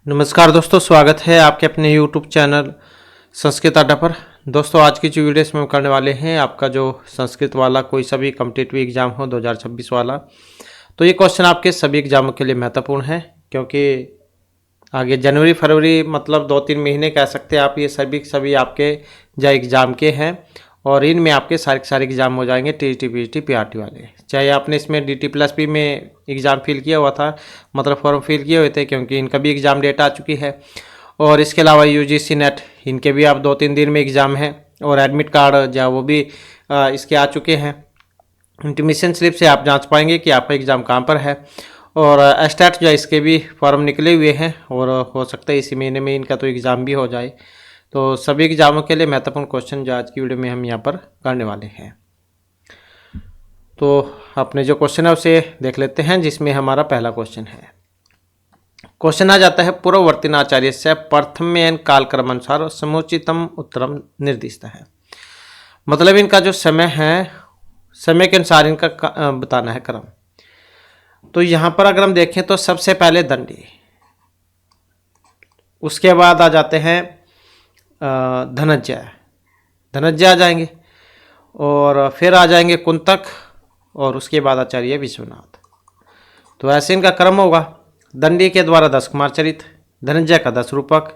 नमस्कार दोस्तों, स्वागत है आपके अपने YouTube चैनल संस्कृत अड्डा पर। दोस्तों, आज की जो वीडियो इसमें हम करने वाले हैं, आपका जो संस्कृत वाला कोई सा भी कॉम्पिटिटिव एग्जाम हो 2026 वाला, तो ये क्वेश्चन आपके सभी एग्जामों के लिए महत्वपूर्ण है, क्योंकि आगे जनवरी फरवरी मतलब 2-3 महीने कह सकते हैं आप, ये सभी आपके जो एग्ज़ाम के हैं और इनमें आपके सारे एग्ज़ाम हो जाएंगे TET PET PRT वाले। चाहे आपने इसमें DT+P में एग्ज़ाम फिल किया हुआ था, मतलब फॉर्म फिल किए हुए थे, क्योंकि इनका भी एग्ज़ाम डेट आ चुकी है। और इसके अलावा UGC नेट, इनके भी आप 2-3 दिन में एग्ज़ाम हैं। और एडमिट कार्ड जो वो भी इसके आ चुके हैं। इंटीमेशन स्लिप से आप जांच पाएंगे कि आपका एग्ज़ाम कहाँ पर है। और एस्टेट जो है, इसके भी फॉर्म निकले हुए हैं और हो सकता है इसी महीने में इनका तो एग्ज़ाम भी हो जाए। तो सभी एग्जामों के लिए महत्वपूर्ण क्वेश्चन जो आज की वीडियो में हम यहाँ पर करने वाले हैं। तो अपने जो क्वेश्चन है उसे देख लेते हैं, जिसमें हमारा पहला क्वेश्चन है। क्वेश्चन आ जाता है, पूर्ववर्ती आचार्य से प्रथम कालक्रमानुसार समुचितम उत्तरम निर्दिष्ट है। मतलब इनका जो समय है, समय के अनुसार इनका बताना है क्रम। तो यहाँ पर अगर हम देखें तो सबसे पहले दंडी, उसके बाद आ जाते हैं धनंजय आ जाएंगे, और फिर आ जाएंगे कुंतक, और उसके बाद आचार्य विश्वनाथ। तो ऐसे इनका क्रम होगा। दंडी के द्वारा 10 कुमार चरित, धनंजय का 10 रूपक,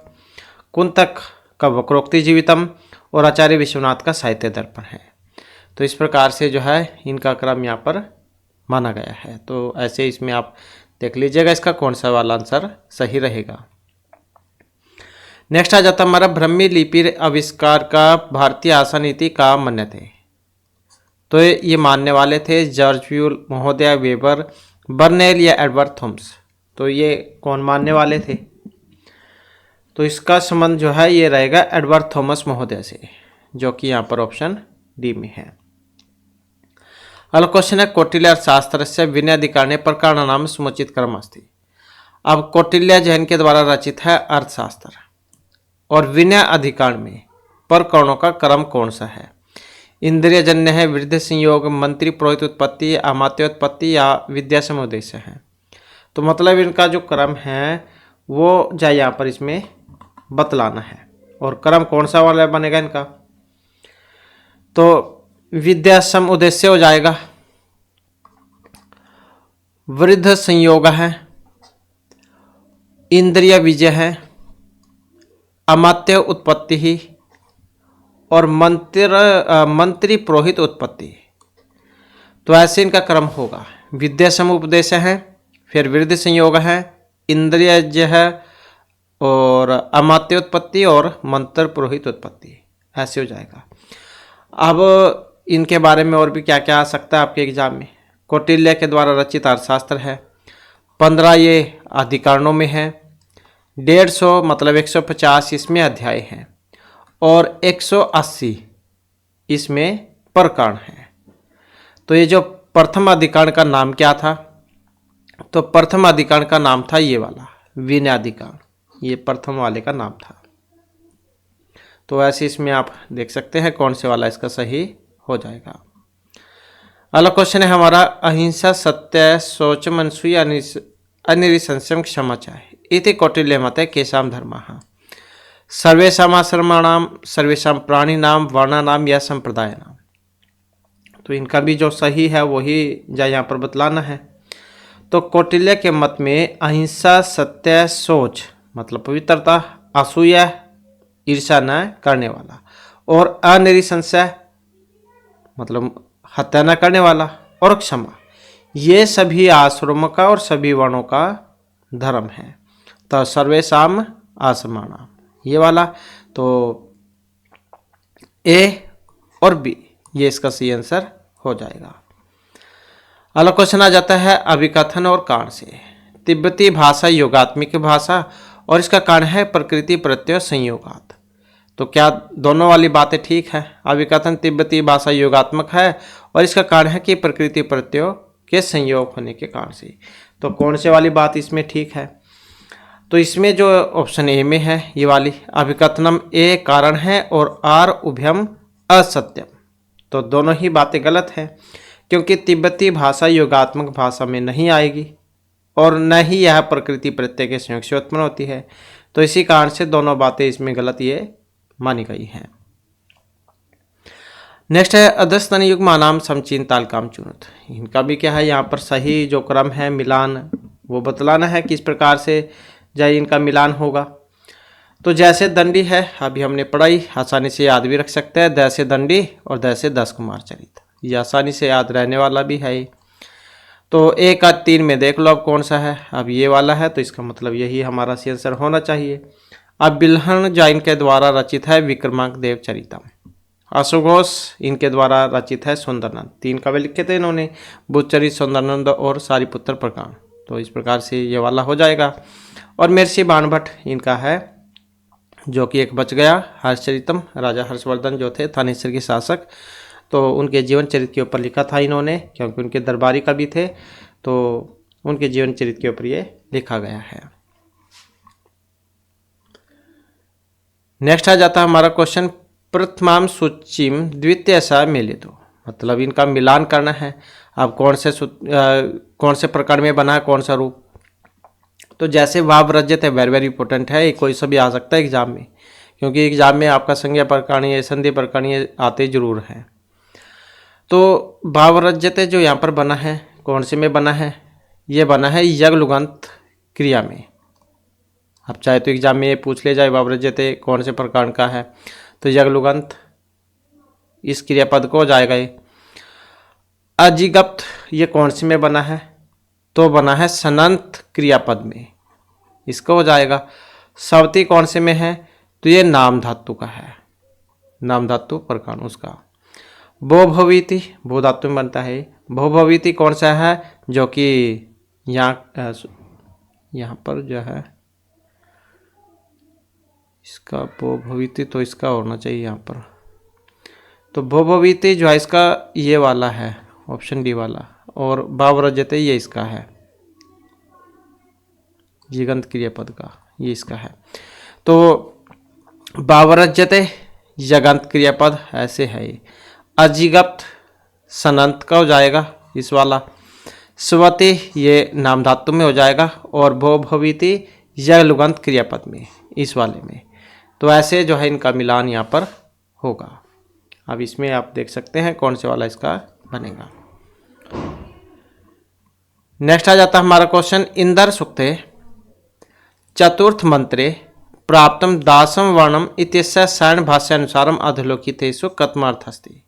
कुंतक का वक्रोक्ति जीवितम, और आचार्य विश्वनाथ का साहित्य दर्पण है। तो इस प्रकार से जो है इनका क्रम यहाँ पर माना गया है। तो ऐसे इसमें आप देख लीजिएगा इसका कौन सा वाला आंसर सही रहेगा। नेक्स्ट आ जाता हमारा, ब्रह्मी लिपि आविष्कार का भारतीय आशा नीति का मान्य थे। तो ये मानने वाले थे जॉर्ज व्यूल महोदय, वेबर, बर्नेल या एडवर्ड थॉमस। तो ये कौन मानने वाले थे? तो इसका संबंध जो है ये रहेगा एडवर्ड थॉमस महोदय से, जो कि यहाँ पर ऑप्शन डी में है। अगला क्वेश्चन है, कौटिल्य शास्त्र से विनय अधिकार ने प्रकार नाम समुचित क्रम अस्ति। अब कौटिल्य जैन के द्वारा रचित है अर्थशास्त्र, और विनय अधिकार में प्रकरणों का क्रम कौन सा है? इंद्रिय जन्य है, वृद्धि संयोग, मंत्री पुरोहित उत्पत्ति, अमात्योत्पत्ति या विद्या समुदेश है। तो मतलब इनका जो क्रम है वो जाए यहाँ पर इसमें बतलाना है, और क्रम कौन सा वाला बनेगा इनका? तो विद्या सम उद्देश्य हो जाएगा, वृद्ध संयोग है, इंद्रिय विजय है, अमात्य उत्पत्ति ही, और मंत्री पुरोहित उत्पत्ति। तो ऐसे इनका क्रम होगा। विद्या समुपदेश है, फिर वृद्धि संयोग है, इंद्रियज है, और अमात्य उत्पत्ति, और मंत्र पुरोहित उत्पत्ति। ऐसे हो जाएगा। अब इनके बारे में और भी क्या क्या आ सकता है आपके एग्जाम में। कौटिल्य के द्वारा रचित अर्थशास्त्र है, 15 ये अधिकरणों में है, 150 मतलब 150 इसमें अध्याय हैं, और 180 इसमें प्रकरण है। तो ये जो प्रथम अधिकरण का नाम क्या था? तो प्रथम अधिकरण का नाम था ये वाला विनय अधिकरण, ये प्रथम वाले का नाम था। तो ऐसे इसमें आप देख सकते हैं कौन से वाला इसका सही हो जाएगा। अगला क्वेश्चन है हमारा, अहिंसा सत्य शौच मनसूय अनिरिसंशयम क्षमा चाहे इति कौटिल्य मते केशाम धर्मः। सर्वेषाम् आश्रमाणाम सर्वेषाम् प्राणिनाम वर्णानाम या संप्रदाय नाम। तो इनका भी जो सही है वही जाए यहाँ पर बतलाना है। तो कौटिल्य के मत में अहिंसा सत्य शौच मतलब पवित्रता, असूया ईर्ष्या न करने वाला, और अनिरिसंशय मतलब हत्या न करने वाला, और क्षमा, ये सभी आश्रमों का और सभी वर्णों का धर्म है। तो सर्वेषाम् आश्रमाणाम ये वाला, तो ए और बी ये इसका सही आंसर हो जाएगा। अगला क्वेश्चन आ जाता है, अभिकथन और कारण से। तिब्बती भाषा योगात्मिक भाषा, और इसका कारण है प्रकृति प्रत्यय संयोगात। तो क्या दोनों वाली बातें ठीक है? अभिकथन तिब्बती भाषा योगात्मक है, और इसका कारण है कि प्रकृति प्रत्यय के संयोग होने के कारण से। तो कौन से वाली बात इसमें ठीक है? तो इसमें जो ऑप्शन ए में है ये वाली, अभिकथनम ए कारण है और आर उभयम असत्यम। तो दोनों ही बातें गलत हैं, क्योंकि तिब्बती भाषा योगात्मक भाषा में नहीं आएगी, और न ही यह प्रकृति प्रत्यय के संयोग से उत्पन्न होती है। तो इसी कारण से दोनों बातें इसमें गलत ये मानी गई हैं। नेक्स्ट है अधस्तन युग्म नाम समचीन तालकाम चुनुत। इनका भी क्या है, यहाँ पर सही जो क्रम है मिलान वो बतलाना है किस प्रकार से जाए इनका मिलान होगा। तो जैसे दंडी है अभी हमने पढ़ाई, आसानी से याद भी रख सकते हैं, दैसे दंडी और दैसे 10 कुमार चरित, ये आसानी से याद रहने वाला भी है। तो 1 और 3 में देख लो अब कौन सा है, अब ये वाला है, तो इसका मतलब यही हमारा सी आंसर होना चाहिए। अब बिल्हण जैन के द्वारा रचित है विक्रमांक देव चरितम। आशुघोष इनके द्वारा रचित है सुंदरनंद। 3 कवि लिखे थे इन्होंने, बुद्धचरित, सुंदरनंद और सारीपुत्र प्रकांड। तो इस प्रकार से ये वाला हो जाएगा। और महर्षि बाणभट्ट इनका है जो कि एक बच गया, हर्षचरितम, राजा हर्षवर्धन जो थे थानेश्वर के शासक, तो उनके जीवन चरित्र के ऊपर लिखा था इन्होंने, क्योंकि उनके दरबारी कवि थे, तो उनके जीवन चरित्र के ऊपर ये लिखा गया है। नेक्स्ट आ जाता है हमारा क्वेश्चन, प्रथमाम सूचिम द्वितीय सा मिलितो, मतलब इनका मिलान करना है। अब कौन से प्रकार में बना है, कौन सा रूप। तो जैसे वाव रजत है, वेरी वेरी इंपॉर्टेंट है, कोई सा भी आ सकता है एग्जाम में, क्योंकि एग्जाम में आपका संज्ञा प्रकरणीय, संधि प्रकरणीय आते जरूर हैं। तो भाव रजत जो यहाँ पर बना है, कौन से में बना है, ये बना है यज्ञलुगंत क्रिया में। अब चाहे तो एग्जाम में ये पूछ ले जाए भाव रजत कौन से प्रकार का है, तो यज्ञलुगंत इस क्रियापद को हो जाएगा ये। अजिगप्त ये कौन से में बना है, तो बना है सनंत क्रियापद में, इसको हो जाएगा। सवती कौन से में है, तो ये नाम धातु का है, नाम धातु प्रकार उसका। भोभवीति भू धातु में बनता है। भोभवीति कौन सा है, जो कि यहाँ पर जो है इसका भोभवीति, तो इसका होना चाहिए यहाँ पर। तो भोभवीति जो है इसका ये वाला है, ऑप्शन डी वाला, और भावरजते ये इसका है, जिगंत क्रियापद का ये इसका है। तो भावरजते यगंत क्रियापद ऐसे है ये। अजिगप्त सनंत का हो जाएगा इस वाला। स्वती ये नाम धातु में हो जाएगा, और भोभवीति यज्ञलुगंत क्रियापद में, इस वाले में। तो ऐसे जो है इनका मिलान यहाँ पर होगा। अब इसमें आप देख सकते हैं कौन से वाला इसका बनेगा। नेक्स्ट आ जाता है हमारा क्वेश्चन, इंदर सुक्ते चतुर्थ मंत्रे प्राप्तम दासम वर्णम इत्यस्य शरण भाष्यानुसारम अधोलोकितेषु कथमार्थस्ति।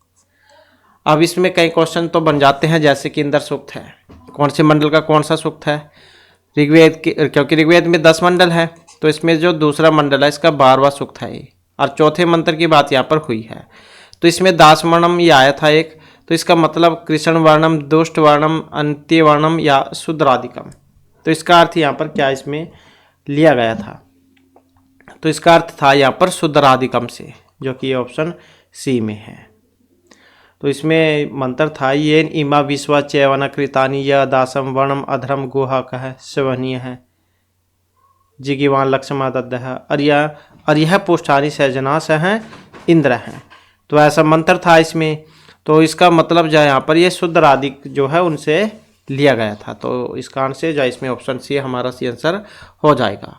अब इसमें कई क्वेश्चन तो बन जाते हैं, जैसे कि इंदर सूक्त है, कौन से मंडल का कौन सा सूक्त है, ऋग्वेद की, क्योंकि ऋग्वेद में 10 मंडल है, तो इसमें जो दूसरा मंडल है इसका 12वां सूक्त है ये, और चौथे मंत्र की बात यहाँ पर हुई है। तो इसमें दास वर्णम ये आया था एक, तो इसका मतलब कृष्ण वर्णम, दुष्ट वर्णम, अंत्य वर्णम या शूद्रादिकम। तो इसका अर्थ यहाँ पर क्या इसमें लिया गया था, तो इसका अर्थ था यहाँ पर शूद्रादिकम से, जो कि ऑप्शन सी में है। तो इसमें मंत्र था ये इमा विश्व चैवन कृतानी य दासम वर्णम अधर्म गुहा कह सेवनीय है जिगिवान लक्ष्मा दद्द है अरिह पुष्टानी सहजना से हैं इंद्र हैं। तो ऐसा मंत्र था इसमें। तो इसका मतलब जो है यहाँ पर ये शुद्र आदि जो है उनसे लिया गया था। तो इस कारण से जो इसमें ऑप्शन सी हमारा सी आंसर हो जाएगा।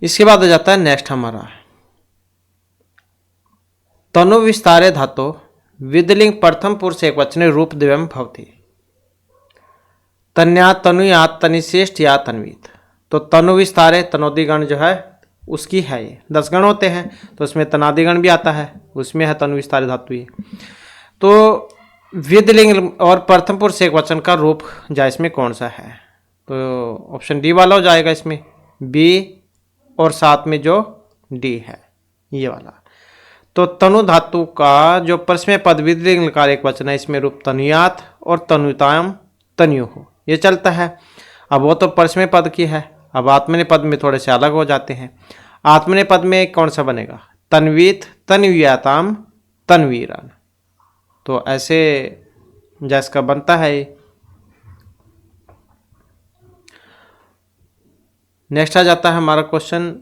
इसके बाद आ जाता है नेक्स्ट हमारा तनु विस्तारे धातो विदलिंग प्रथम पुरुष एक वचने रूप दिव्यम भवति तन्या तनुयात तनिश्रेष्ठ या तन्वीत। तो तनु विस्तारे तनोदिगण जो है उसकी है, ये 10 गण होते हैं, तो उसमें तनादिगण भी आता है, उसमें है तनु विस्तारे धातु ये। तो विदलिंग और प्रथम पुरुष एक वचन का रूप जा इसमें कौन सा है, तो ऑप्शन डी वाला हो जाएगा इसमें, बी और साथ में जो डी है ये वाला। तो तनु धातु का जो परस्मय पद विदलिंग लकार एक वचन है, इसमें रूप तनुयात और तनुताम तन्यु हो ये चलता है। अब वो तो परस्मय पद की है, अब आत्मनेय पद में थोड़े से अलग हो जाते हैं। आत्मनेय पद में कौन सा बनेगा, तन्वीत तन्व्याताम तन्वीरन। तो ऐसे जैसा बनता है। नेक्स्ट आ जाता है हमारा क्वेश्चन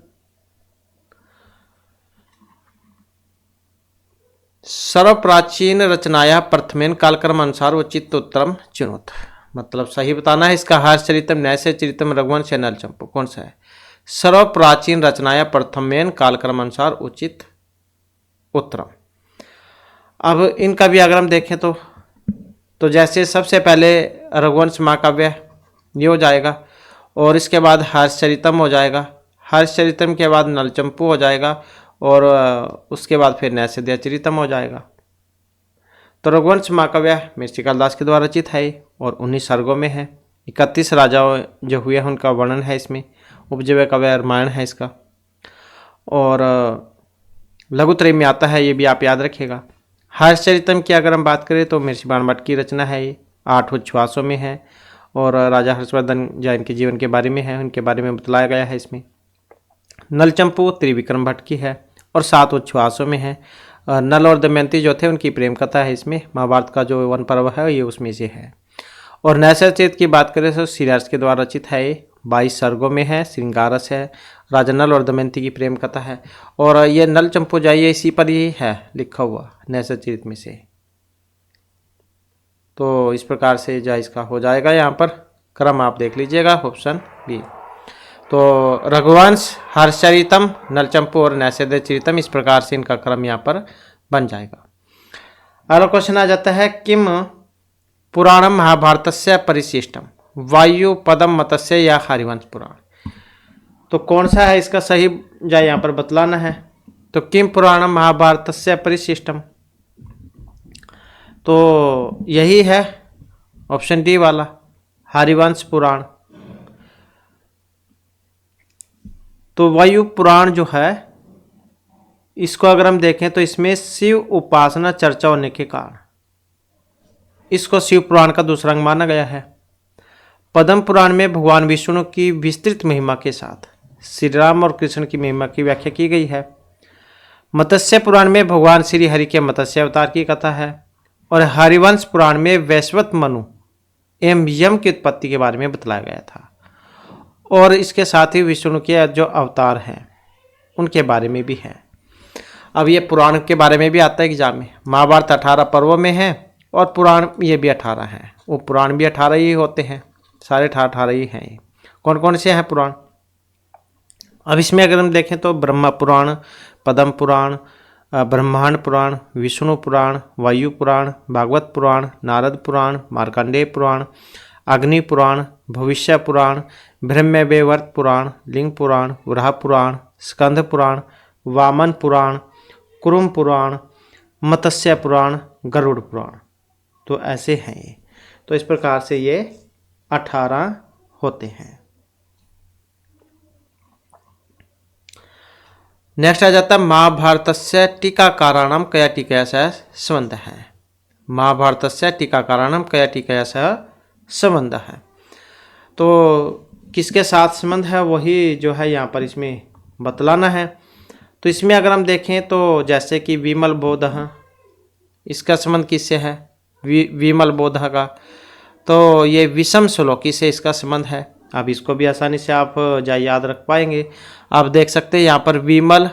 सर्व प्राचीन रचनाया प्रथमेन कालक्रम अनुसार उचित उत्तरम चुनोत। मतलब सही बताना है इसका। हर्षचरितम, नैषधीयचरितम, रघुवंश या नलचंपू, कौन सा है? सर्व प्राचीन रचना या प्रथमेन कालक्रम अनुसार उचित उत्तरम। अब इनका भी अगर हम देखें तो जैसे सबसे पहले रघुवंश महाकाव्य ये हो जाएगा, और इसके बाद हर्षचरितम हो जाएगा, हर्षचरितम के बाद नलचंपू हो जाएगा, और उसके बाद फिर नैषधीयचरितम हो जाएगा। तो रघुवंश महाकाव्य महर्षि कालिदास के द्वारा रचित है और 19 सर्गों में है। 31 राजाओं जो हुए हैं उनका वर्णन है इसमें। उपजीव्य काव्य रामायण है इसका, और लघुत्रय में आता है, ये भी आप याद रखिएगा। हर्षचरितम की अगर हम बात करें तो महर्षि बाणभट्ट की रचना है, ये 8 उच्छ्वासों में है, और राजा हर्षवर्धन जैन के जीवन के बारे में है, उनके बारे में बतलाया गया है इसमें। नलचंपू त्रिविक्रम भट्ट की है और 7 उच्छ्वासों में है। नल और दमयंती जो थे उनकी प्रेम कथा है इसमें, महाभारत का जो वन पर्व है ये उसमें से है। और नैषधीयचरित की बात करें तो श्रीराज के द्वारा रचित है, 22 सर्गों में है, श्रृंगारस है, राजा नल और दमयंती की प्रेम कथा है। और ये नलचंपू जाइए इसी पर ही है लिखा हुआ नैषधीयचरित में से। तो इस प्रकार से जो इसका हो जाएगा, यहाँ पर क्रम आप देख लीजिएगा, ऑप्शन बी। तो रघुवंश, हर्षचरितम, नलचंपू और नैषधीयचरितम, इस प्रकार से इनका क्रम यहाँ पर बन जाएगा। अगला क्वेश्चन आ जाता है, किम पुराणम महाभारतस्य परिशिष्टम, वायु, पदम, मत्स्य या हरिवंश पुराण। तो कौन सा है इसका सही जा यहाँ पर बतलाना है। तो किम पुराणम महाभारतस्य परिशिष्टम, तो यही है ऑप्शन डी वाला, हरिवंश पुराण। तो वायु पुराण जो है इसको अगर हम देखें तो इसमें शिव उपासना चर्चा होने के कारण इसको शिव पुराण का दूसरा अंग माना गया है। पद्म पुराण में भगवान विष्णु की विस्तृत महिमा के साथ श्री राम और कृष्ण की महिमा की व्याख्या की गई है। मत्स्य पुराण में भगवान श्री हरि के मत्स्य अवतार की कथा है। और हरिवंश पुराण में वैश्वत मनु एवं यम की उत्पत्ति के बारे में बतलाया गया था, और इसके साथ ही विष्णु के जो अवतार हैं उनके बारे में भी है। अब ये पुराण के बारे में भी आता है एग्जाम में। महाभारत 18 पर्वों में है और पुराण ये भी 18 हैं। वो पुराण भी 18 ही होते हैं, सारे 18 ही हैं। ये कौन कौन से हैं पुराण? अब इसमें अगर हम देखें तो ब्रह्मा पुराण, पद्म पुराण, ब्रह्मांड पुराण, विष्णु पुराण, वायु पुराण, भागवत पुराण, नारद पुराण, मार्कंडेय पुराण, अग्नि पुराण, भविष्य पुराण, ब्रह्मवैवर्त पुराण, लिंग पुराण, वराह पुराण, स्कंद पुराण, वामन पुराण, कुरुम पुराण, मत्स्य पुराण, गरुड़ पुराण। तो ऐसे हैं ये। तो इस प्रकार से ये 18 होते हैं। नेक्स्ट आ जाता है महाभारतस्य टीकाकाराणाम कया टीकया सह संबंध है। महाभारतस्य टीकाकाराणाम कया टीकया सह संबंध है। तो किसके साथ संबंध है वही जो है यहाँ पर इसमें बतलाना है। तो इसमें अगर हम देखें तो जैसे कि विमल बोधः, इसका संबंध किससे है? विमल बोधः का। तो ये विषम श्लोकी से इसका संबंध है। अब इसको भी आसानी से आप याद रख पाएंगे। आप देख सकते हैं यहाँ पर विमल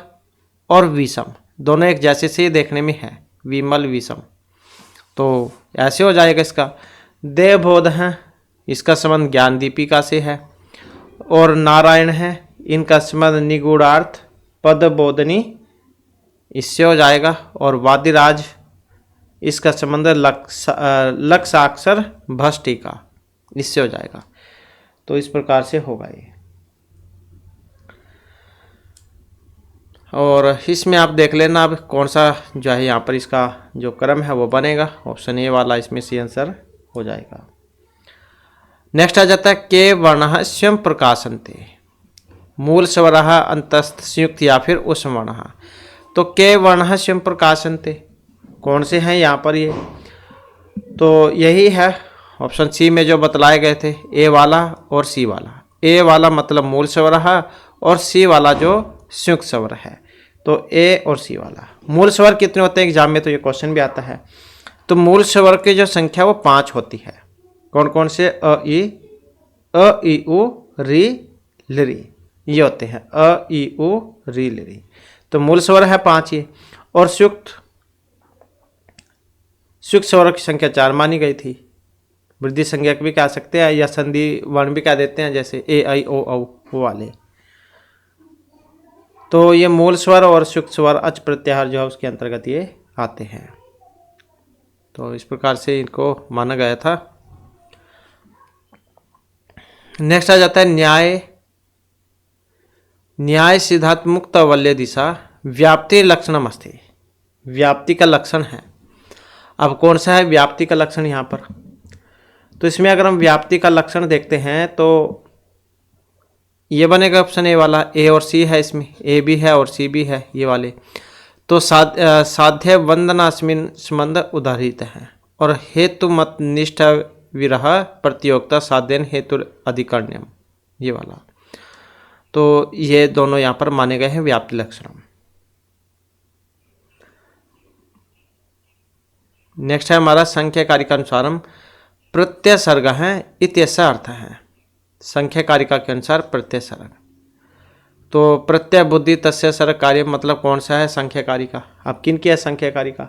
और विषम दोनों एक जैसे से देखने में है, विमल विषम। तो ऐसे हो जाएगा इसका। देवबोध है, इसका संबंध ज्ञान दीपिका से है। और नारायण है, इनका संबंध निगूढ़ार्थ पदबोधनी, इससे हो जाएगा। और वादिराज, इसका संबंध लक्षाक्षर भस्टिका, इससे हो जाएगा। तो इस प्रकार से होगा ये। और इसमें आप देख लेना अब कौन सा जो है यहाँ पर इसका जो क्रम है वो बनेगा। ऑप्शन ए वाला इसमें सी आंसर हो जाएगा। नेक्स्ट आ जाता है के वर्णः स्वयं प्रकाशन्ते, मूल स्वरः अंतस्थ संयुक्त या फिर उष्म वर्णः। तो के वर्णः स्वयं प्रकाशन्ते कौन से हैं यहाँ पर? ये तो यही है ऑप्शन सी में जो बतलाए गए थे, ए वाला और सी वाला। ए वाला मतलब मूल स्वर है और सी वाला जो संयुक्त स्वर है। तो ए और सी वाला। मूल स्वर कितने होते हैं एग्जाम में? तो ये क्वेश्चन भी आता है। तो मूल स्वर की जो संख्या वो 5 होती है। कौन कौन से? अ ई उ री लिरी, ये होते हैं अ ई उ री लिरी। तो मूल स्वर है 5 ये। और संयुक्त स्वर की संख्या 4 मानी गई थी। वृद्धि संज्ञक भी कह सकते हैं या संधि वर्ण भी कह देते हैं, जैसे ए आई ओ औ वाले। तो ये मूल स्वर और सुक्त स्वर अच प्रत्याहार जो है उसके अंतर्गत ये आते हैं। तो इस प्रकार से इनको माना गया था। नेक्स्ट आ जाता है न्याय। न्याय सिद्धांत मुक्त वल्य दिशा व्याप्ति लक्षणम अस्ति, व्याप्ति का लक्षण है। अब कौन सा है व्याप्ति का लक्षण यहाँ पर? तो इसमें अगर हम व्याप्ति का लक्षण देखते हैं तो ये बनेगा ऑप्शन ए वाला, ए और सी है इसमें, ए भी है और सी भी है ये वाले। तो साध्य वंदनास्मिन संबंध उदाहरित है और हेतु मत निष्ठ विरह प्रतियोगिता साध्यन हेतु अधिकरण्यम ये वाला। तो ये दोनों यहाँ पर माने गए हैं व्याप्ति लक्षण। नेक्स्ट है हमारा संख्या कारिकानुसारम प्रत्यय सर्ग है इत्यसा अर्थ है। संख्या कारिका के अनुसार प्रत्यय सर्ग। तो प्रत्यय बुद्धि तस्य सर्ग कार्य मतलब कौन सा है? संख्या कारिका। अब किन की है संख्या कारिका?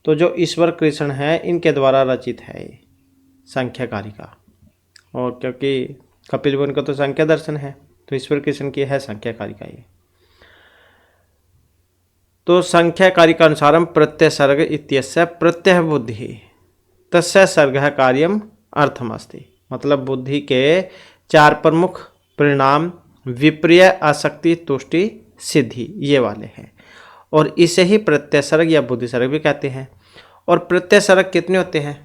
तो जो ईश्वर कृष्ण है इनके द्वारा रचित है ये संख्या कारिका। और क्योंकि कपिल मुनि का तो संख्या दर्शन है, तो ईश्वर कृष्ण की है संख्या कारिका ये। तो संख्या कारिका अनुसारम प्रत्यय सर्ग इत्यस्य प्रत्यय बुद्धि तस्य सर्ग कार्यम अर्थमस्ति। मतलब बुद्धि के 4 प्रमुख परिणाम विप्रिय, आसक्ति, तुष्टि, सिद्धि ये वाले हैं और इसे ही प्रत्यय सर्ग या बुद्धि सर्ग भी कहते हैं। और प्रत्यय सर्ग कितने होते हैं?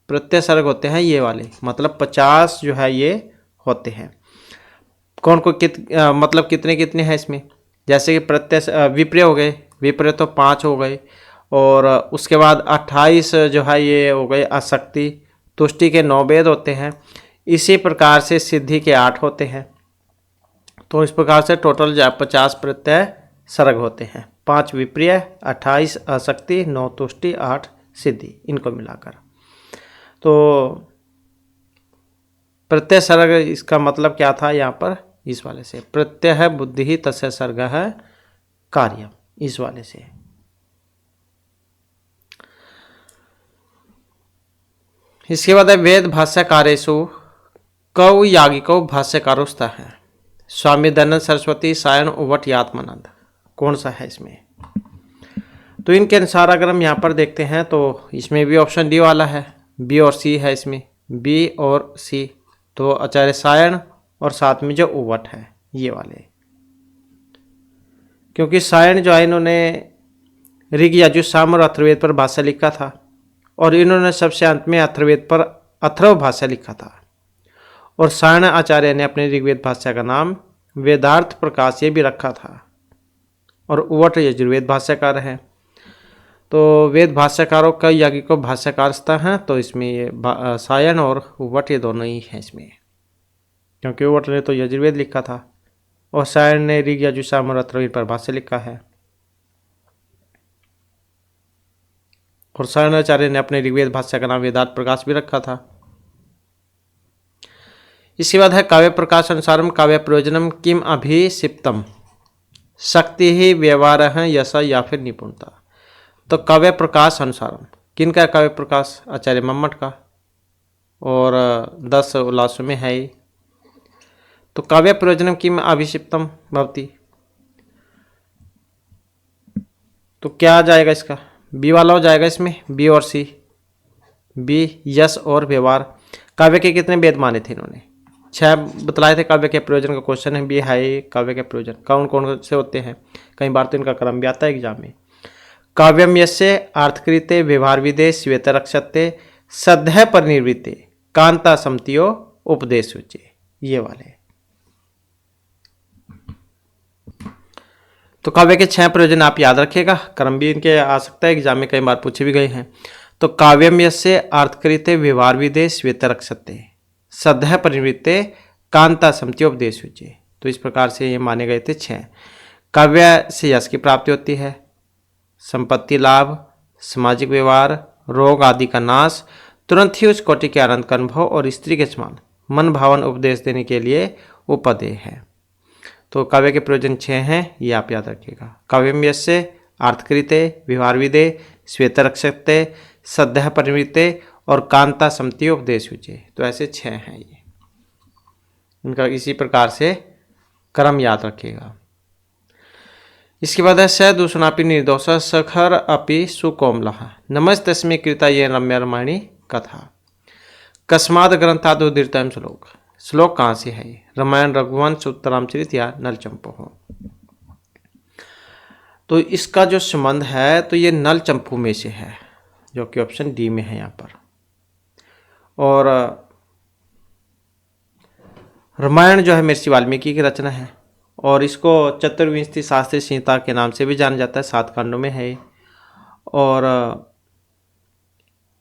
प्रत्यय सर्ग होते हैं ये वाले, मतलब 50 जो है ये होते हैं। कौन को मतलब कितने कितने हैं इसमें? जैसे कि प्रत्यय विप्रिय हो गए, विप्रिय तो 5 हो गए। और उसके बाद 28 जो है ये हो गए आसक्ति। तुष्टि के 9 भेद होते हैं। इसी प्रकार से सिद्धि के 8 होते हैं। तो इस प्रकार से टोटल 50 प्रत्यय सर्ग होते हैं। 5 विप्रिय, 28 आसक्ति, 9 तुष्टि, 8 सिद्धि, इनको मिलाकर। तो प्रत्यय सर्ग इसका मतलब क्या था यहाँ पर? इस वाले से प्रत्यय है बुद्धि ही तस्य सर्ग है कार्य, इस वाले से। इसके बाद है वेद भाष्यकारेषु कौ याज्ञिको भाष्यकारोस्ता है स्वामी दयानंद सरस्वती, सायण, उवट, यात्मानंद। कौन सा है इसमें? तो इनके अनुसार अगर हम यहाँ पर देखते हैं तो इसमें भी ऑप्शन डी वाला है, बी और सी है इसमें, बी और सी। तो आचार्य सायण और साथ में जो उवट है ये वाले। क्योंकि सायण जो है इन्होंने ऋग, यजुः, साम और अथर्ववेद पर भाष्य लिखा था और इन्होंने सबसे अंत में अथर्ववेद पर अथर्व भाष्य लिखा था। और सायण आचार्य ने अपने ऋग्वेद भाष्य का नाम वेदार्थ प्रकाश ये भी रखा था। और उवट यजुर्वेद भाष्यकार हैं। तो वेद भाष्यकारों का याज्ञिकों भाष्यकारस्था हैं। तो इसमें ये सायण और उवट ये दोनों ही हैं इसमें, क्योंकि उवट ने तो यजुर्वेद लिखा था और सायण ने ऋग, यजुः, साम और अथर्ववेद पर भाष्य लिखा है। और सायणाचार्य ने अपने ऋग्वेद भाष्य का नाम वेदार्थ प्रकाश भी रखा था। इसके बाद है काव्य प्रकाश अनुसारम काव्य प्रयोजनम किम अभिषिप्तम शक्ति ही व्यवहार है यशा या फिर निपुणता। तो काव्य प्रकाश अनुसारम किन का काव्य प्रकाश? आचार्य मम्मट का, और 10 उल्लासों में है। तो काव्य प्रयोजनम किम अभिषिप्तम भवती, तो क्या आ जाएगा इसका? बी वाला हो जाएगा इसमें, बी और सी। बी यश और व्यवहार। काव्य के कितने भेद माने थे इन्होंने? 6 बतलाए थे काव्य के प्रयोजन का। क्वेश्चन है बी है काव्य के प्रयोजन कौन कौन से होते हैं? कई बार तो इनका क्रम भी आता है एग्जाम में। काव्यम यस्य अर्थकृते व्यवहार विदे श्वेत रक्षते सद्य परिनिर्वृत्ते कांता समतियो उपदेश उच्चे, ये वाले। तो काव्य के 6 प्रयोजन आप याद रखिएगा, क्रम भी इनके आ सकता है एग्जाम में, कई बार पूछे भी गए हैं। तो काव्यम यस्य अर्थकृते व्यवहार विदे श्वेत रक्षते सद्य परिनिवृत्ते कांता समत्योपदेश उच्चे। तो इस प्रकार से ये माने गए थे 6। काव्य से यश की प्राप्ति होती है, संपत्ति लाभ, सामाजिक व्यवहार, रोग आदि का नाश, तुरंत ही उस कोटि के आनंद का अनुभव और स्त्री के समान मन भावन उपदेश देने के लिए उपदेय है। तो काव्य के प्रयोजन 6 हैं, ये आप याद रखिएगा। काव्यम यस्य अर्थकृते व्यवहार विदे श्वेत रक्षते सद्य परिवृत्ते और कांता समति उपदेश विजय। तो ऐसे 6 हैं ये, इनका इसी प्रकार से क्रम याद रखिएगा। इसके बाद है स दूषणापि निर्दोष सखर अपि सुकोमलः नमस्तस्मै कृता ये रम्य रमाणी कथा कस्माद ग्रंथादुदीर्तम श्लोक। श्लोक कहाँ से है? रामायण रघुवंश उत्तरामचरित या नल चंपू हो। तो इसका जो संबंध है तो ये नल चंपू में से है, जो कि ऑप्शन डी में है यहाँ पर। और रामायण जो है महर्षि वाल्मीकि की रचना है और इसको चतुर्विंशति शास्त्री संहिता के नाम से भी जाना जाता है, 7 कांडों में है। और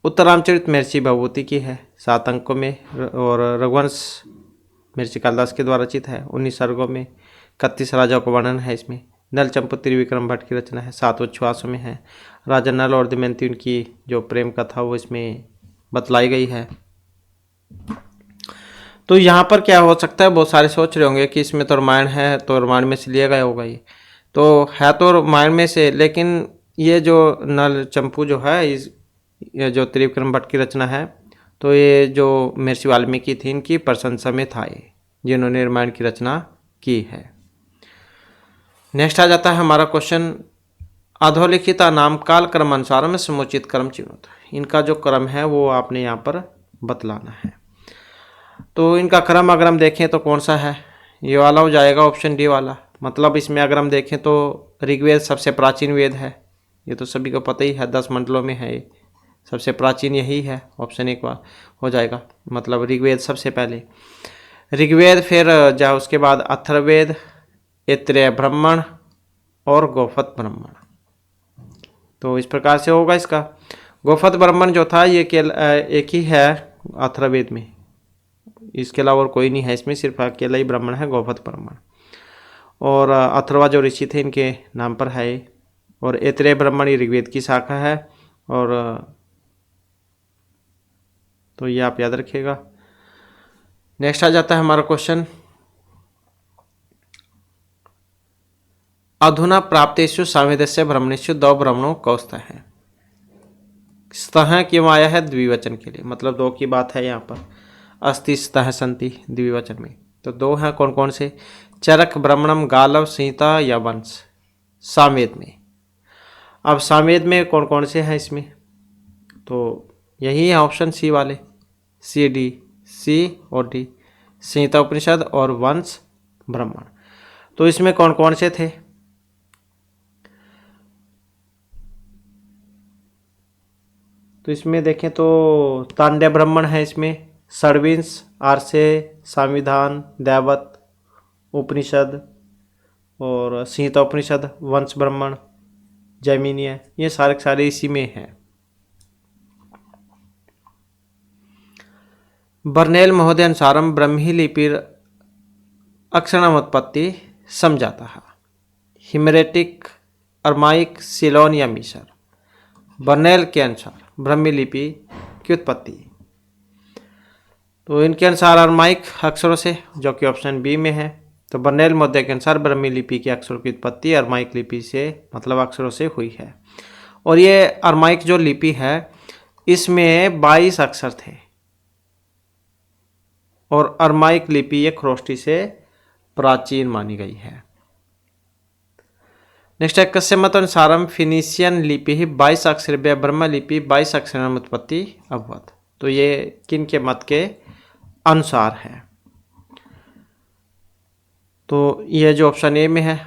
उत्तरामचरित महर्षि भगवती की है, 7 अंकों में। और रघुवंश महर्षि कालिदास के द्वारा रचित है, 19 सर्गों में, 31 राजाओं का वर्णन है इसमें। नल चंपू त्रिविक्रम भट्ट की रचना है, 7 उच्छ्वासों में है। राजा नल और दमयंती उनकी जो प्रेम कथा वो इसमें बतलाई गई है। तो यहाँ पर क्या हो सकता है, बहुत सारे सोच रहे होंगे कि इसमें तो रामायण है, तो रामायण में से लिया गया होगा। ये तो है तो रामायण में से, लेकिन ये जो नल चंपू जो है ये जो त्रिविक्रम भट्ट की रचना है, तो ये जो महर्षि वाल्मीकि थी इनकी प्रशंसा में था ये, जिन्होंने रामायण की रचना की है। नेक्स्ट आ जाता है हमारा क्वेश्चन, अधोलिखिता नाम काल क्रम अनुसार में समुचित क्रम चिन्हित। इनका जो क्रम है वो आपने यहाँ पर बतलाना है। तो इनका क्रम अगर हम देखें तो कौन सा है, ये वाला हो जाएगा, ऑप्शन डी वाला। मतलब इसमें अगर हम देखें तो ऋग्वेद सबसे प्राचीन वेद है, ये तो सभी को पता ही है, 10 मंडलों में है, सबसे प्राचीन यही है, ऑप्शन 1 हो जाएगा। मतलब ऋग्वेद सबसे पहले, ऋग्वेद, फिर जाए उसके बाद अथर्ववेद, ऐत्रेय ब्राह्मण और गोफत ब्राह्मण। तो इस प्रकार से होगा इसका। गोफत ब्राह्मण जो था ये एक ही है अथर्ववेद में, इसके अलावा और कोई नहीं है इसमें, सिर्फ अकेला ही ब्राह्मण है, गोफत ब्राह्मण। और अथर्वा जो ऋषि थे इनके नाम पर है। और ऐत्रेय ब्राह्मण ये ऋग्वेद की शाखा है। और तो ये आप याद रखिएगा। नेक्स्ट आ जाता है हमारा क्वेश्चन, अधुना प्राप्तेषु सावेदस्य ब्रह्मणेषु 2 ब्राह्मणों कौस्तः है। स्तः क्यों आया है? द्विवचन के लिए, मतलब 2 की बात है यहाँ पर। अस्ति स्तः सन्ति द्विवचन में, तो 2 हैं। कौन कौन से? चरक ब्राह्मणम गालव सीता या वंश, सामवेद में। अब सामवेद में कौन कौन से हैं इसमें? तो यही है ऑप्शन सी वाले, सी डी, सी और डी, संहिता उपनिषद और वंश ब्राह्मण। तो इसमें कौन कौन से थे? तो इसमें देखें तो तांड्य ब्राह्मण है इसमें, षड्विंश, आर्षे, संविधान, दैवत, उपनिषद और संहिता उपनिषद, वंश ब्राह्मण, जैमिनीय, ये सारे सारे इसी में हैं। बर्नेल महोदय अनुसारम ब्रह्मी लिपिर अक्षरनामोत्पत्ति समझाता है, हिमरेटिक, अरमाइक, सिलोन या मिस्र। बर्नेल के अनुसार ब्रह्मी लिपि की उत्पत्ति, तो इनके अनुसार अरमाइक अक्षरों से, जो कि ऑप्शन बी में है। तो बर्नेल महोदय के अनुसार ब्रह्मी लिपि के अक्षरों की उत्पत्ति अरमाइक लिपि से, मतलब अक्षरों से हुई है। और ये अरमाइक जो लिपि है इसमें 22 अक्षर थे और अरमाइक लिपि ये खरोष्टी से प्राचीन मानी गई है। नेक्स्ट है कस्य मत अनुसारम फिनिशियन लिपि ही 22 अक्षर ब्रह्म लिपि 22 अक्षर उत्पत्ति अभवत। तो ये किन के मत के अनुसार है? तो ये जो ऑप्शन ए में है,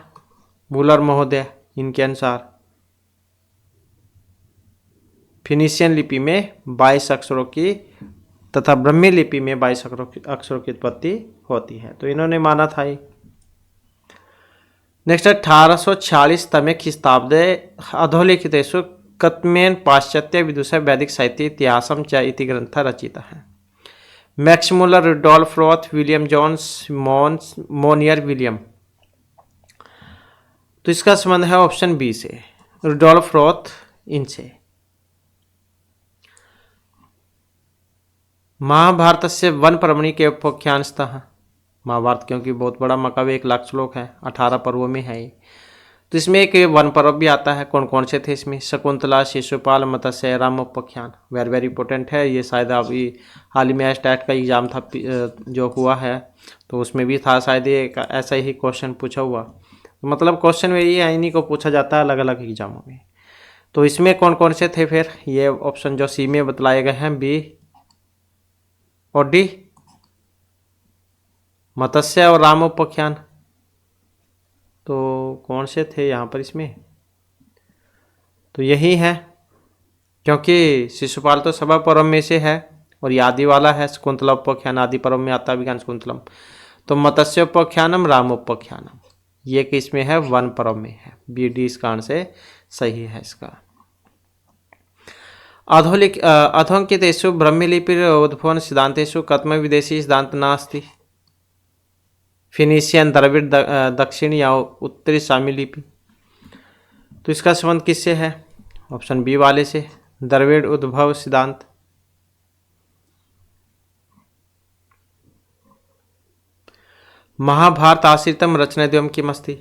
बुलर महोदय, इनके अनुसार फिनिशियन लिपि में 22 अक्षरों की तथा ब्रह्मी लिपि में 22 अक्षरों की उत्पत्ति होती है, तो इन्होंने माना था ये। नेक्स्ट है 1846 तमे ख्रीस्ताब्दे अधोलिखितेषु कतमेन पाश्चात्य विदुषः वैदिक साहित्य इतिहासम च इति ग्रंथ रचिता है। Max Muller, Rudolph Roth, William Jones, Monier William. तो इसका संबंध है ऑप्शन बी से, रुडोल्फ रोथ इनसे। महाभारत से वन पर्वणि के उपाख्यानस्तः, महाभारत क्योंकि बहुत बड़ा महाकाव्य 1 लाख श्लोक है, 18 पर्वों में है ये। तो तो इसमें एक वन पर्व भी आता है। कौन कौन से थे इसमें? शकुंतला, शिशुपाल, मत्स्य, रामोपाख्यान। वेरी वेरी इंपॉर्टेंट है ये। शायद अभी हाल ही में स्टैट का एग्जाम था जो हुआ है, तो उसमें भी था शायद ये ऐसा ही क्वेश्चन पूछा हुआ। मतलब क्वेश्चन में ये इन्हीं को पूछा जाता है अलग अलग एग्जामों में। तो इसमें कौन कौन से थे फिर? ये ऑप्शन जो सी में बतलाए गए हैं, बी और डी, मत्स्य और रामोपाख्यान। तो कौन से थे यहाँ पर इसमें? तो यही है, क्योंकि शिशुपाल तो सभा पर्व में से है और ये आदि वाला है। शकुंतलोपाख्यान आदि पर्व में आता है विज्ञान शकुंतलम। तो मत्स्योपाख्यानम, रामोपाख्यानम, ये किस में है? वन पर्व में है। बी डी इसका आंसर सही है इसका। अधोंकितेषु ब्रह्मलिपिर उद्भवन सिद्धांतेषु कथम विदेशी सिद्धांत नास्ति? फिनिशियन, द्रविड़, दक्षिण या उत्तरी सामी लिपि। तो इसका संबंध किससे है? ऑप्शन बी वाले से, द्रविड़ उद्भव सिद्धांत। महाभारत आश्रितम रचना द्वयम किमस्ति?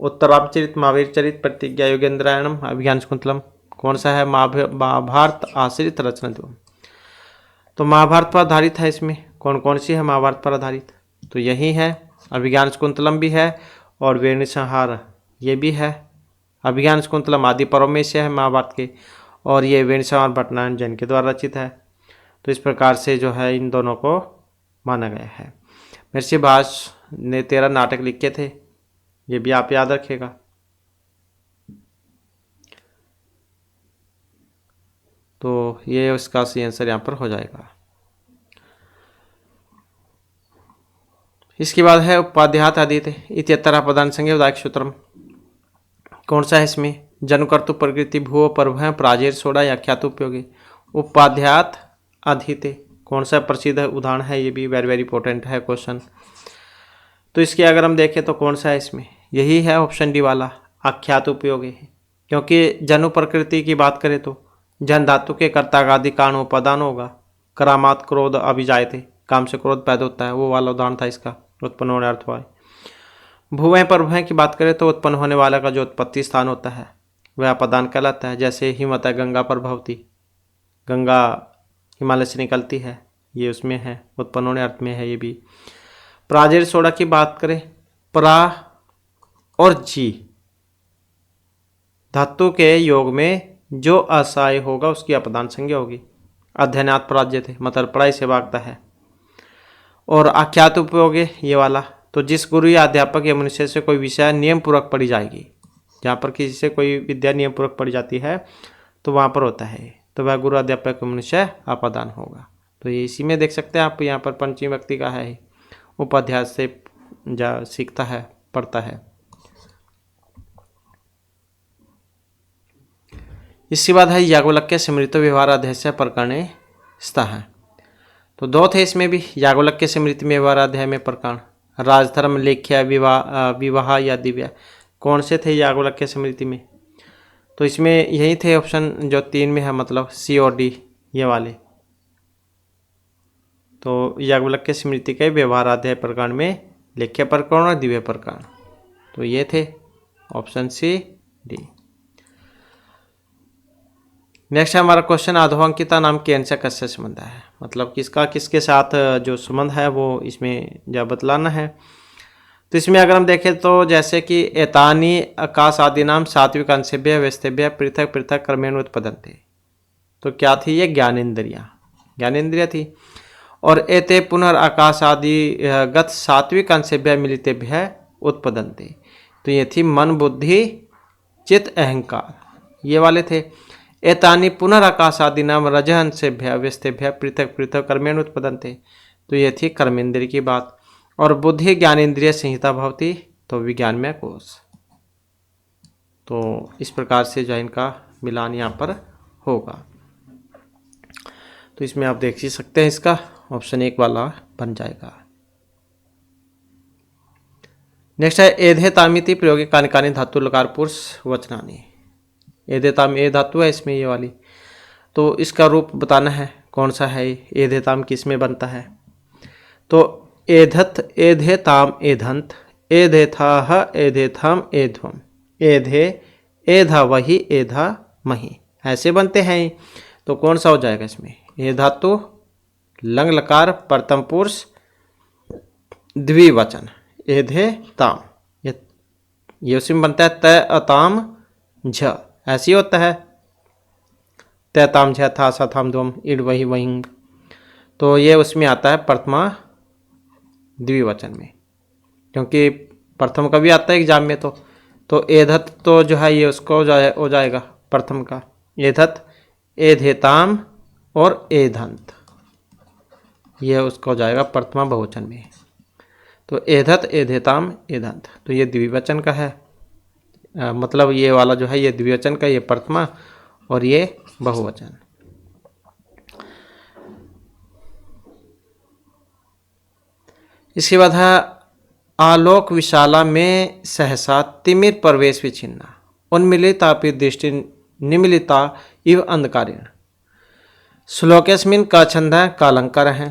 उत्तरापचरित, महावीर चरित, प्रतिज्ञा योगेंद्रायणम, अभिज्ञान शकुंतलम। कौन सा है? महाभारत आश्रित रचना द्वयम। तो महाभारत पर आधारित है। इसमें कौन कौन सी है महाभारत पर आधारित? तो यही है, अभिज्ञान शकुंतलम भी है और वेणु संहार ये भी है। अभिज्ञान शकुंतलम आदि पर्व में से है महाभारत के, और ये वेणु संहार भट्टनारायण जैन के द्वारा रचित है। तो इस प्रकार से जो है इन दोनों को माना गया है। महर्षि भास ने 13 नाटक लिखे थे, ये भी आप याद रखिएगा। तो ये उसका सही आंसर यहाँ पर हो जाएगा। इसके बाद है उपाध्यात आदित्य इत्यतरा पदान संज्ञा उदायक सूत्रम। कौन सा है इसमें? जन्मकर्तु प्रकृति भूव परभ प्राजेर सोडा या ख्यात उपयोगी। उपाध्यात आदित्य कौन सा प्रसिद्ध उदाहरण है? ये भी वेरी वेरी इंपॉर्टेंट है क्वेश्चन। तो इसके अगर हम देखें तो कौन सा है इसमें? यही है ऑप्शन डी वाला, आख्यात उपयोगी है। क्योंकि जनु प्रकृति की बात करें तो जन धातु के कर्ता आदि कारण उपादान होगा। करामात क्रोध अभिजायते, काम से क्रोध पैदा होता है, वो वाला उदाहरण था इसका, उत्पन्न होने अर्थ हुआ। भुवः पर भुवः की बात करें तो उत्पन्न होने वाला का जो उत्पत्ति स्थान होता है वह अपदान कहलाता है। जैसे हिमता गंगा पर भवती, गंगा हिमालय से निकलती है, ये उसमें है, उत्पन्न होने अर्थ में है ये भी। प्राजेर सोडा की बात करें, प्रा और जी धातु के योग में जो असहाय होगा उसकी अपदान संज्ञा होगी। अध्ययनात् प्राज्य थे, मतलब पढ़ाई से भागता है। और आख्यात उपयोगी ये वाला, तो जिस गुरु या अध्यापक या मनुष्य से कोई विषय नियम पूर्वक पढ़ी जाएगी, जहाँ पर किसी से कोई विद्या नियम पूर्वक पढ़ी जाती है तो वहाँ पर होता है, तो वह गुरु अध्यापक मनुष्य अपादान होगा। तो ये इसी में देख सकते हैं आप, यहाँ पर पंचमी व्यक्ति का है, उपाध्याय से जा सीखता है, पढ़ता है। इसके बाद है याज्ञवल्क्य स्मृति व्यवहार अध्याय प्रकरण स्था है। तो दो थे इसमें भी, याज्ञवल्क्य स्मृति में व्यवहार अध्याय में प्रकरण राजधर्म, लेख्या, विवाह या दिव्या। कौन से थे याज्ञवल्क्य स्मृति में? तो इसमें यही थे ऑप्शन जो 3 में है, मतलब सी और डी ये वाले। तो याज्ञवल्क्य स्मृति के व्यवहार अध्याय प्रकरण में लेख्य प्रकरण और दिव्य प्रकरण, तो ये थे ऑप्शन सी डी। नेक्स्ट है हमारा क्वेश्चन, अधोअंकिता नाम के अंश कस्य संबंध है, मतलब किसका किसके साथ जो संबंध है वो इसमें जब बतलाना है। तो इसमें अगर हम देखें तो जैसे कि एतानी आकाश आदि नाम सात्विक अंशेभ्य व्यस्तेभ्य पृथक पृथक क्रमेण उत्पदन्ते। तो क्या थी ये? ज्ञानेन्द्रिया थी। और एते पुनर्आकाश आदि गत सात्विक अंशेभ्य मिलितेभ्य उत्पदन्ते। तो ये थी मन बुद्धि चित्त अहंकार, ये वाले थे। एतानि पुनराकाशादि नाम रजहंसेभ्य व्यस्तेभ्य पृथक पृथक कर्मेण उत्पदन्ते। तो ये थी कर्मेंद्रिय की बात। और बुद्धि ज्ञानेन्द्रिय संहिता भवती, तो विज्ञानमय कोश। तो इस प्रकार से जो इनका मिलान यहाँ पर होगा। तो इसमें आप देख ही सकते हैं, इसका ऑप्शन 1 वाला बन जाएगा। नेक्स्ट है एधेतामिति प्रयोगी कानि कानि धातु लकार पुरुष वचनानि। एधेताम ए धातु है इसमें ये वाली, तो इसका रूप बताना है कौन सा है। एधेताम किस में बनता है? तो एधत एधेताम एधंत एधेथाह एधेथाम एध्वम। एधे एधा वही एधा मही, ऐसे बनते हैं। तो कौन सा हो जाएगा इसमें? ए धातु लंग लकार प्रथम पुरुष द्विवचन एधे ताम, ये उसी में बनता है त अताम झ, ऐसे ही होता है त ताम झ था सा थाम द्वम इड वही वहीं। तो ये उसमें आता है प्रथमा द्विवचन में, क्योंकि प्रथम का भी आता है एग्जाम में। तो एधत तो जो है ये उसको हो जाएगा प्रथम का, एधत एधेताम और एधंत, ये उसको हो जाएगा प्रथमा बहुवचन में। तो एधत एधेताम एधंत, तो ये द्विवचन का है, मतलब ये वाला जो है ये द्विवचन का, ये प्रथमा और ये बहुवचन। इसके बाद है आलोक विशाला में सहसा तिमिर प्रवेश विच्छिन्ना उन्मिलितापि दृष्टि निमिलिता इव अंधकारेण। श्लोकेस्मिन का छंद है, का अलंकार है।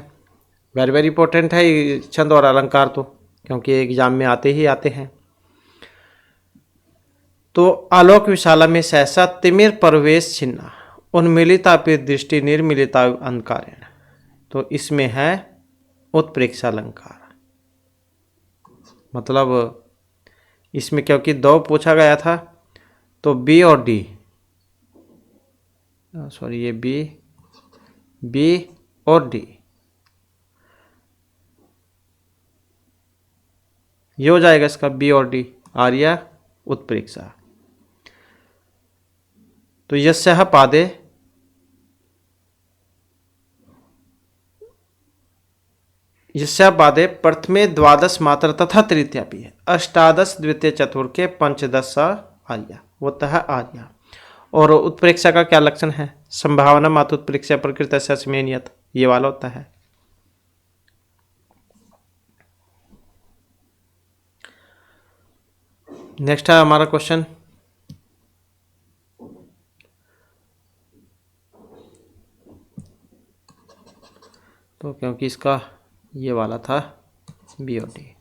वेरी वेरी इंपॉर्टेंट है ये छंद और अलंकार, तो क्योंकि एग्जाम में आते ही आते हैं। तो आलोक विशाला में सहसा तिमिर प्रवेश छिन्ना उन्मिलितापि दृष्टि निर्मिलिता अंधकारेण, तो इसमें है उत्प्रेक्षा अलंकार। मतलब इसमें क्योंकि दो पूछा गया था, तो बी और डी, सॉरी ये बी और डी, ये हो जाएगा इसका बी और डी, आर्या उत्प्रेक्षा। तो यस्यः पादे प्रथमे द्वादश मात्र तथा तृतीयापि है, अष्टादश द्वितीय चतुर्थे पंचदश आर्या, वो है आर्या। और उत्प्रेक्षा का क्या लक्षण है? संभावना मात्र उत्प्रेक्षा प्रकृत से नियत, ये वाला होता है। नेक्स्ट है हमारा क्वेश्चन, तो क्योंकि इसका ये वाला था बी और डी।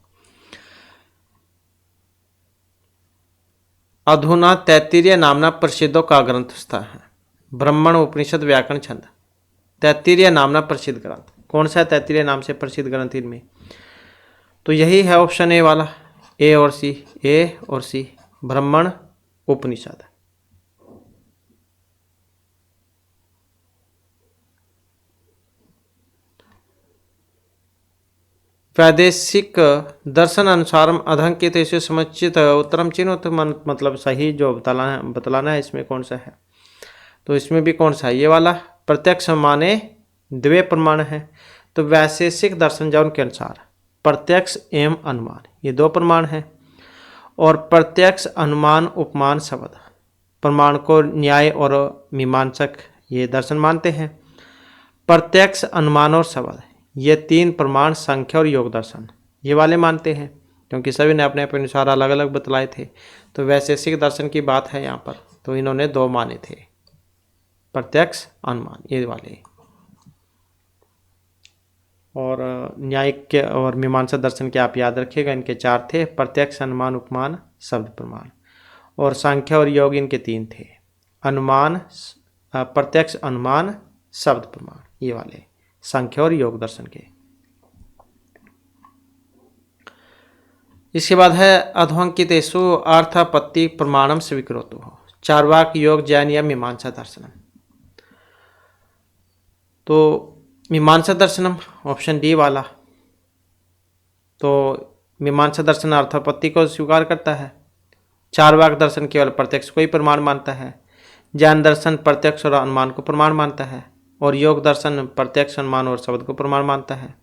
अधुना तैत्तिरीय नामना प्रसिद्धों का ग्रंथ स्था है, ब्राह्मण उपनिषद व्याकरण छंद। तैत्तिरीय नामना प्रसिद्ध ग्रंथ कौन सा है? तैत्तिरीय नाम से प्रसिद्ध ग्रंथ इनमें तो यही है ऑप्शन ए वाला, ए और सी, ब्राह्मण उपनिषद। वैदेशिक दर्शन अनुसारम अधंकित समुचित उत्तरम चिन्ह, मतलब सही जो बतलाना है इसमें कौन सा है? तो इसमें भी कौन सा है? ये वाला प्रत्यक्ष माने द्वे प्रमाण है। तो वैशेषिक दर्शन जौन के अनुसार प्रत्यक्ष एवं अनुमान ये दो प्रमाण हैं, और प्रत्यक्ष अनुमान उपमान शब्द प्रमाण को न्याय और मीमांसक ये दर्शन मानते हैं। प्रत्यक्ष अनुमान और शब्द ये तीन प्रमाण संख्या और योग दर्शन ये वाले मानते हैं, क्योंकि सभी ने अपने अपने अनुसार अलग अलग बतलाए थे। तो वैशेषिक दर्शन की बात है यहाँ पर, तो इन्होंने दो माने थे, प्रत्यक्ष अनुमान ये वाले, और न्यायिक के और मीमांसा दर्शन के आप याद रखिएगा, इनके चार थे, प्रत्यक्ष अनुमान उपमान शब्द प्रमाण, और सांख्य और योग इनके तीन थे, अनुमान प्रत्यक्ष अनुमान शब्द प्रमाण ये वाले सांख्य और योग दर्शन के। इसके बाद है अध्वंकितेषु अर्थापत्ति प्रमाणम स्वीकृतो हो, चार्वाक योग जैन या मीमांसा दर्शनम। तो मीमांसा दर्शनम ऑप्शन डी वाला, तो मीमांसा दर्शन अर्थापत्ति को स्वीकार करता है, चार्वाक दर्शन केवल प्रत्यक्ष को ही प्रमाण मानता है, जैन दर्शन प्रत्यक्ष और अनुमान को प्रमाण मानता है, और योग दर्शन प्रत्यक्ष अनुमान और शब्द को प्रमाण मानता है।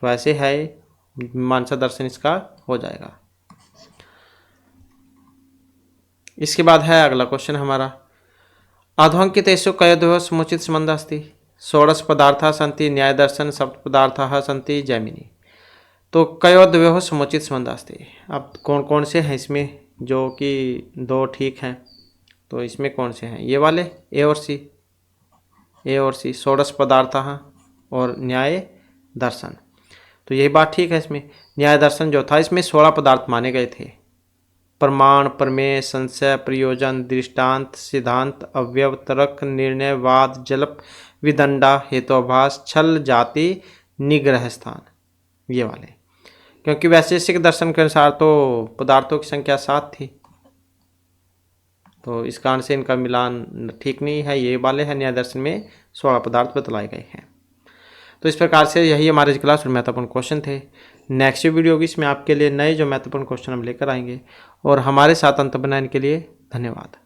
तो ऐसे है मीमांसा दर्शन इसका हो जाएगा। इसके बाद है अगला क्वेश्चन हमारा, अध्वंकितेषु कयोद्वयोः समुचित संबंधः अस्ति, षोडश पदार्थाः सन्ति न्याय दर्शन सप्त पदार्थाः सन्ति जैमिनी। तो कयोद्वयोः समुचित संबंधः अस्ति, अब कौन कौन से हैं इसमें जो कि दो ठीक हैं? तो इसमें कौन से हैं? ये वाले ए और सी, षोडश पदार्थाः और न्याय दर्शन। तो यही बात ठीक है। इसमें न्याय दर्शन जो था इसमें 16 पदार्थ माने गए थे, प्रमाण, प्रमेय, संशय, प्रयोजन, दृष्टांत, सिद्धांत, अवयव, तर्क, निर्णय, वाद, जल्प, विदंडा, हेतुभाष, छल, जाति, निग्रह स्थान, ये वाले। क्योंकि वैशेषिक दर्शन के अनुसार तो पदार्थों की संख्या 7 थी, तो इस कारण से इनका मिलान ठीक नहीं है। ये वाले हैं, न्याय दर्शन में 16 पदार्थ बतलाए गए हैं। तो इस प्रकार से यही हमारे क्लास में महत्वपूर्ण क्वेश्चन थे। नेक्स्ट वीडियो होगी, इसमें आपके लिए नए जो महत्वपूर्ण क्वेश्चन हम लेकर आएंगे। और हमारे साथ अंत बनाने के लिए धन्यवाद।